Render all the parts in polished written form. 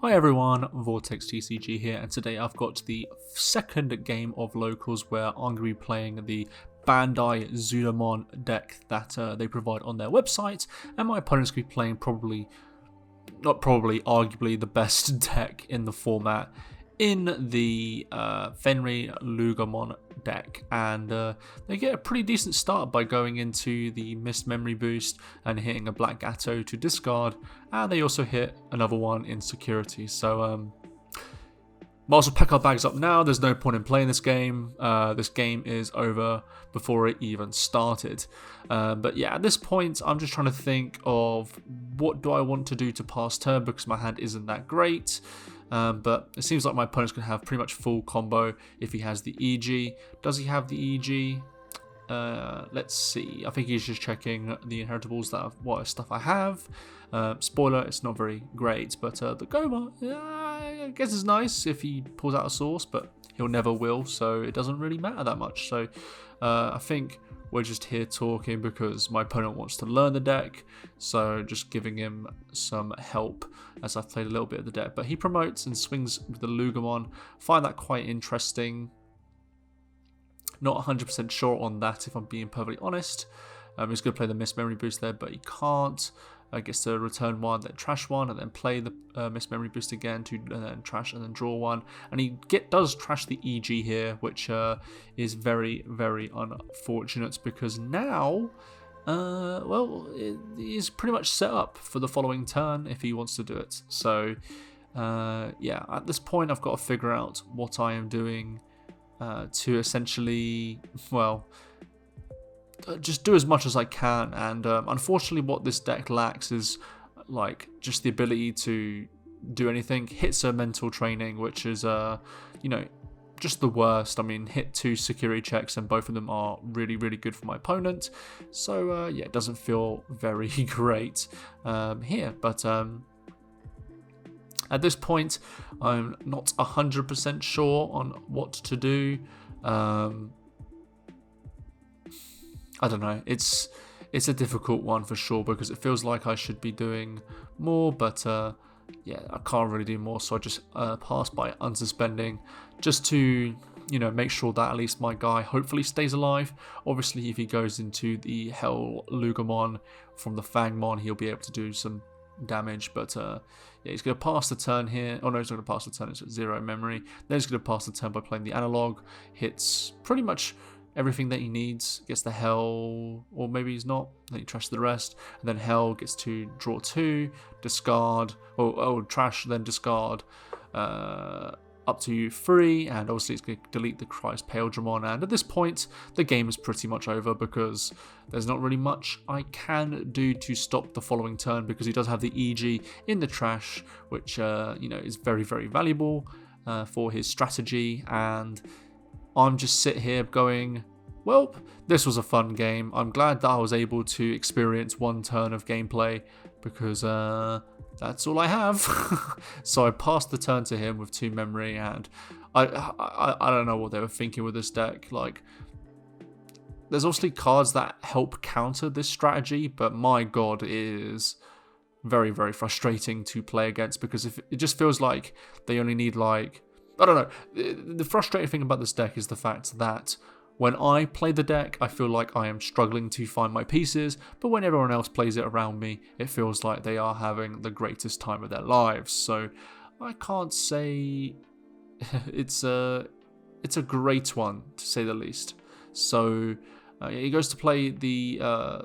Hi everyone, VortexTCG here, and today I've got the second game of locals where I'm going to be playing the Bandai Zudomon deck that they provide on their website, and my opponent's going to be playing arguably the best deck in the format in the Fenriloogamon deck, and they get a pretty decent start by going into the missed memory boost and hitting a black Gatto to discard, and they also hit another one in security. So might as well pack our bags up now. There's no point in playing this game. This game is over before it even started. But yeah, at this point, I'm just trying to think of what do I want to do to pass turn because my hand isn't that great. But it seems like my opponent's going to have pretty much full combo if he has the EG. Does he have the EG? Let's see. I think he's just checking the inheritables what stuff I have. Spoiler, it's not very great, but the Goma, I guess is nice if he pulls out a source, but he'll never will, so it doesn't really matter that much. So I think we're just here talking because my opponent wants to learn the deck, so just giving him some help as I've played a little bit of the deck. But he promotes and swings with the Lugamon. Find that quite interesting. Not 100% sure on that, if I'm being perfectly honest. He's going to play the missed memory boost there, but he can't. Gets to return one, then trash one, and then play the missed memory boost again to then trash and then draw one. And he does trash the EG here, which is very, very unfortunate because now, well, it is pretty much set up for the following turn if he wants to do it. So, yeah, at this point, I've got to figure out what I am doing to essentially, well, just do as much as I can, and unfortunately what this deck lacks is like just the ability to do anything. Hits are mental training, which is you know, just the worst. I mean, hit 2 security checks and both of them are really, really good for my opponent, so yeah, it doesn't feel very great here, but at this point I'm not 100% sure on what to do. I don't know, it's a difficult one for sure because it feels like I should be doing more, but yeah, I can't really do more, so I just pass by unsuspending just to, you know, make sure that at least my guy hopefully stays alive. Obviously, if he goes into the Hell Lugamon from the Fangmon, he'll be able to do some damage, but yeah, he's going to pass the turn here. Oh no, he's not going to pass the turn, it's at 0 memory. Then he's going to pass the turn by playing the analog. Hits pretty much everything that he needs, gets the Hell, or maybe he's not, then he trashes the rest, and then Hell gets to draw 2, discard, trash, then discard, up to 3, and obviously it's going to delete the Christ Paledramon, and at this point, the game is pretty much over because there's not really much I can do to stop the following turn because he does have the EG in the trash, which, you know, is very, very valuable for his strategy, and I'm just sit here going, well, this was a fun game. I'm glad that I was able to experience one turn of gameplay because that's all I have. So I passed the turn to him with 2 memory, and I don't know what they were thinking with this deck. Like, there's obviously cards that help counter this strategy, but my god, it is very, very frustrating to play against because if it just feels like they only need, like, I don't know. The frustrating thing about this deck is the fact that when I play the deck, I feel like I am struggling to find my pieces, but when everyone else plays it around me, it feels like they are having the greatest time of their lives. So I can't say it's a great one, to say the least. So he goes to play the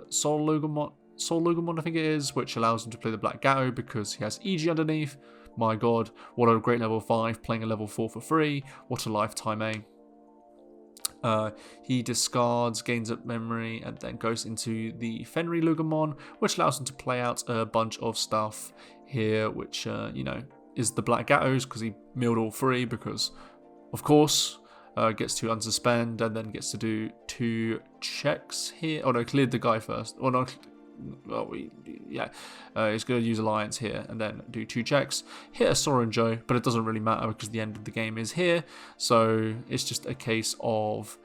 Soul Lugamon, I think it is, which allows him to play the Black Gatto because he has EG underneath. My god, what a great level 5, playing a level 4 for free. What a lifetime, eh? He discards, gains up memory, and then goes into the Fenriloogamon, which allows him to play out a bunch of stuff here, which, you know, is the Black Gattos, because he milled all 3, because, of course, gets to unsuspend, and then gets to do 2 checks here. Oh no, cleared the guy first. Or no, well, he's going to use Alliance here and then do 2 checks, hit a Sorenjo, but it doesn't really matter because the end of the game is here, so it's just a case of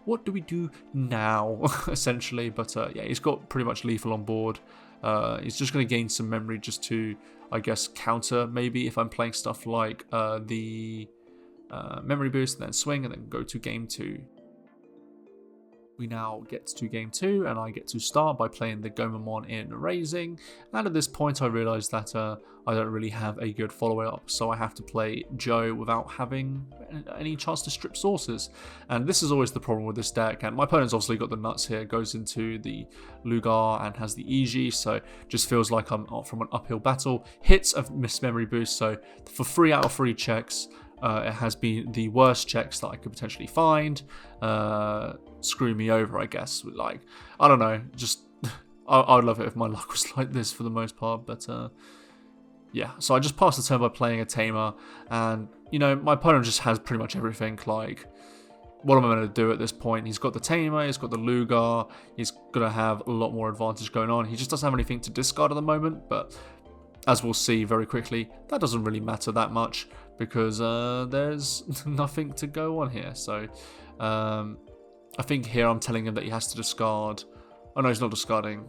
what do we do now, essentially. But yeah, he's got pretty much lethal on board. He's just going to gain some memory just to I guess, counter maybe if I'm playing stuff like the memory boost, and then swing, and then go to game 2. We now get to game 2, and I get to start by playing the Gomamon in Raising, and at this point I realise that I don't really have a good follow-up, so I have to play Joe without having any chance to strip sources, and this is always the problem with this deck, and my opponent's obviously got the nuts here, goes into the Lugar and has the EG, so just feels like I'm from an uphill battle, hits a missed memory boost, so for 3 out of 3 checks, it has been the worst checks that I could potentially find. Screw me over, I guess. Like, I don't know. Just, I would love it if my luck was like this for the most part. But, yeah. So I just passed the turn by playing a Tamer. And, you know, my opponent just has pretty much everything. Like, what am I going to do at this point? He's got the Tamer, he's got the Lugar. He's going to have a lot more advantage going on. He just doesn't have anything to discard at the moment. But, as we'll see very quickly, that doesn't really matter that much. Because there's nothing to go on here. So I think here I'm telling him that he has to discard. Oh no, he's not discarding.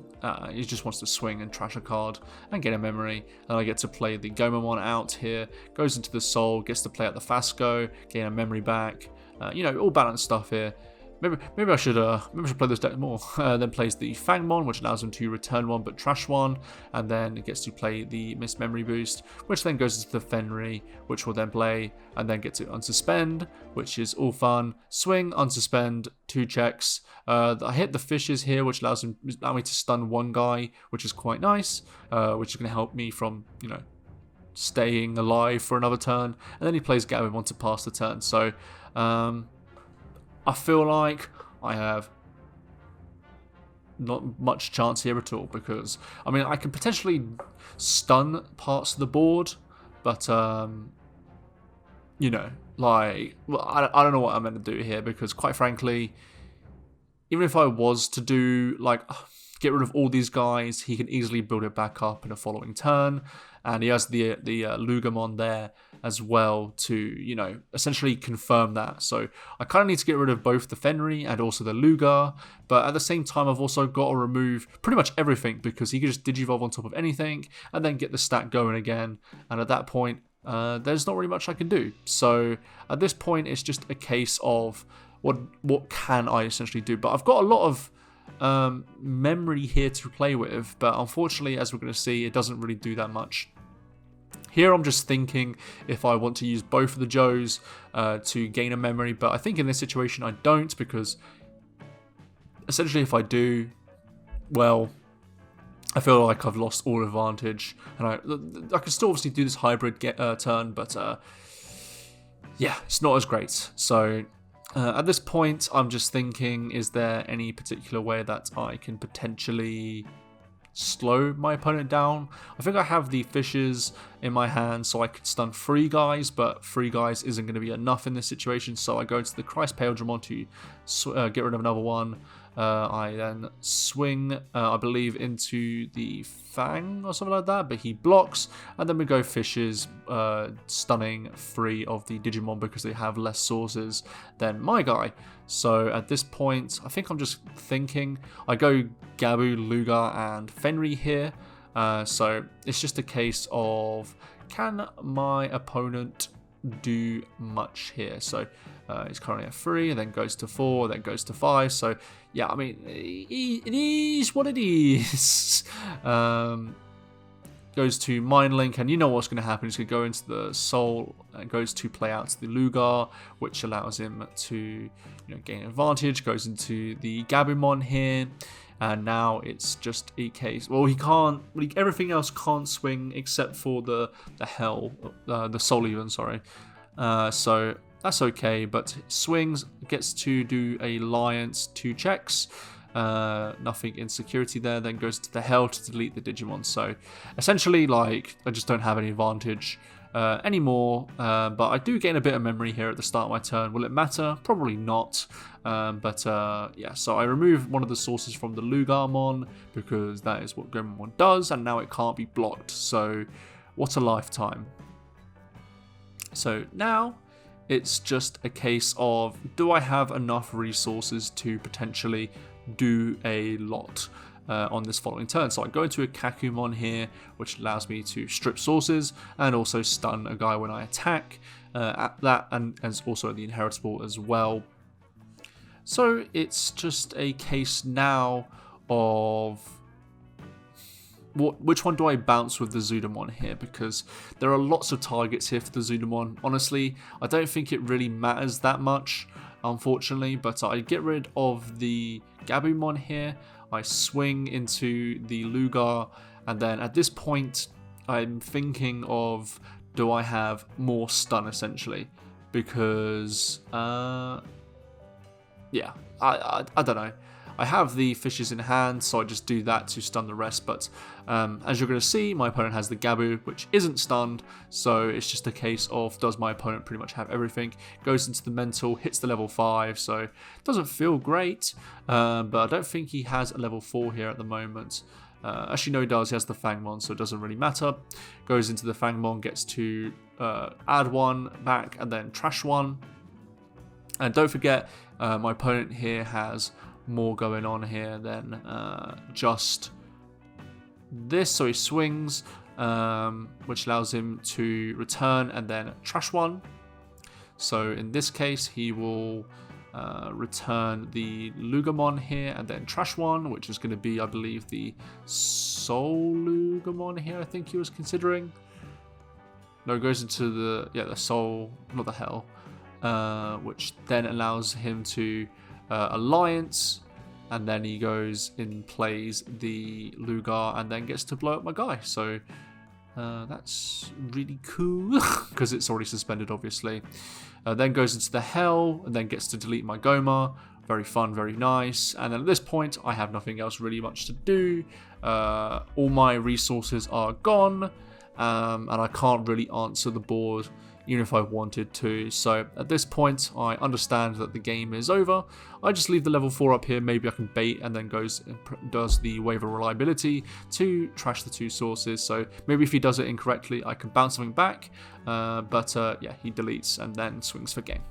He just wants to swing and trash a card and get a memory. And I get to play the Gomamon out here. Goes into the Soul, gets to play out the Fasco, gain a memory back. You know, all balanced stuff here. Maybe I should play this deck more. Then plays the Fangmon, which allows him to return one but trash one, and then it gets to play the Missed Memory Boost, which then goes into the Fenry, which will then play, and then get to unsuspend, which is all fun. Swing, unsuspend, 2 checks. I hit the fishes here, which allow me to stun one guy, which is quite nice, which is going to help me from, you know, staying alive for another turn. And then he plays Gabumon to pass the turn. So, I feel like I have not much chance here at all because, I mean, I can potentially stun parts of the board, but, you know, like, well, I don't know what I'm going to do here because, quite frankly, even if I was to do, like, get rid of all these guys, he can easily build it back up in a following turn, and he has the Lugamon there as well to, you know, essentially confirm that. So I kind of need to get rid of both the Fenry and also the Lugar, but at the same time I've also got to remove pretty much everything because he can just Digivolve on top of anything and then get the stack going again, and at that point there's not really much I can do. So at this point it's just a case of what can I essentially do, but I've got a lot of memory here to play with, but unfortunately, as we're going to see, it doesn't really do that much. Here I'm just thinking if I want to use both of the Joes to gain a memory, but I think in this situation I don't, because essentially if I do, well, I feel like I've lost all advantage, and I can still obviously do this hybrid turn, but yeah, it's not as great. So at this point, I'm just thinking, is there any particular way that I can potentially slow my opponent down? I think I have the fishes in my hand, so I could stun 3 guys, but 3 guys isn't going to be enough in this situation, so I go into the Christ Paildramon to get rid of another one. I then swing, I believe, into the Fang or something like that, but he blocks, and then we go fishes, stunning 3 of the Digimon because they have less sources than my guy. So at this point, I think I'm just thinking, I go Gabu, Lugar, and Fenry here. So it's just a case of, can my opponent do much here? So he's currently at 3, and then goes to 4, then goes to 5. So yeah, I mean, it is what it is. Goes to Mind Link, and you know what's going to happen. He's going to go into the Soul and goes to play out the Lugar, which allows him to, you know, gain advantage. Goes into the Gabumon here, and now it's just a case. Well, he can't. Everything else can't swing except for the Soul even. Sorry. So that's okay, but swings, gets to do a Alliance 2 checks. Nothing in security there, then goes to the Hell to delete the Digimon. So essentially, like, I just don't have any advantage anymore, but I do gain a bit of memory here at the start of my turn. Will it matter? Probably not. But yeah, so I remove one of the sources from the Lugamon because that is what Gomamon does, and now it can't be blocked. So what a lifetime. So now it's just a case of, do I have enough resources to potentially do a lot? on this following turn. So I go into a Kakumon here, which allows me to strip sources and also stun a guy when I attack at that, and it's also the inheritable as well. So it's just a case now of which one do I bounce with the Zudomon here, because there are lots of targets here for the Zudomon. Honestly, I don't think it really matters that much, unfortunately, but I get rid of the Gabumon here, I swing into the Lugar, and then at this point I'm thinking of, do I have more stun essentially, because yeah, I don't know. I have the fishes in hand, so I just do that to stun the rest, but as you're going to see, my opponent has the Gabu, which isn't stunned, so it's just a case of, does my opponent pretty much have everything? Goes into the mental, hits the level 5, so it doesn't feel great, but I don't think he has a level 4 here at the moment. Actually, no, he does. He has the Fangmon, so it doesn't really matter. Goes into the Fangmon, gets to add 1 back, and then trash 1. And don't forget, my opponent here has more going on here than just this. So he swings, which allows him to return and then trash 1. So in this case, he will return the Lugamon here and then trash 1, which is going to be, I believe, the Soul Lugamon here, I think he was considering. No, it goes into the Soul, not the Hell, which then allows him to Alliance, and then he goes and plays the Lugar and then gets to blow up my guy. So that's really cool because it's already suspended, obviously. Then goes into the Hell and then gets to delete my Goma. Very fun, very nice. And then at this point, I have nothing else really much to do. All my resources are gone, and I can't really answer the board even if I wanted to. So at this point, I understand that the game is over. I just leave the level 4 up here. Maybe I can bait and then goes and does the wave of reliability to trash the 2 sources. So maybe if he does it incorrectly, I can bounce something back. But yeah, he deletes and then swings for game.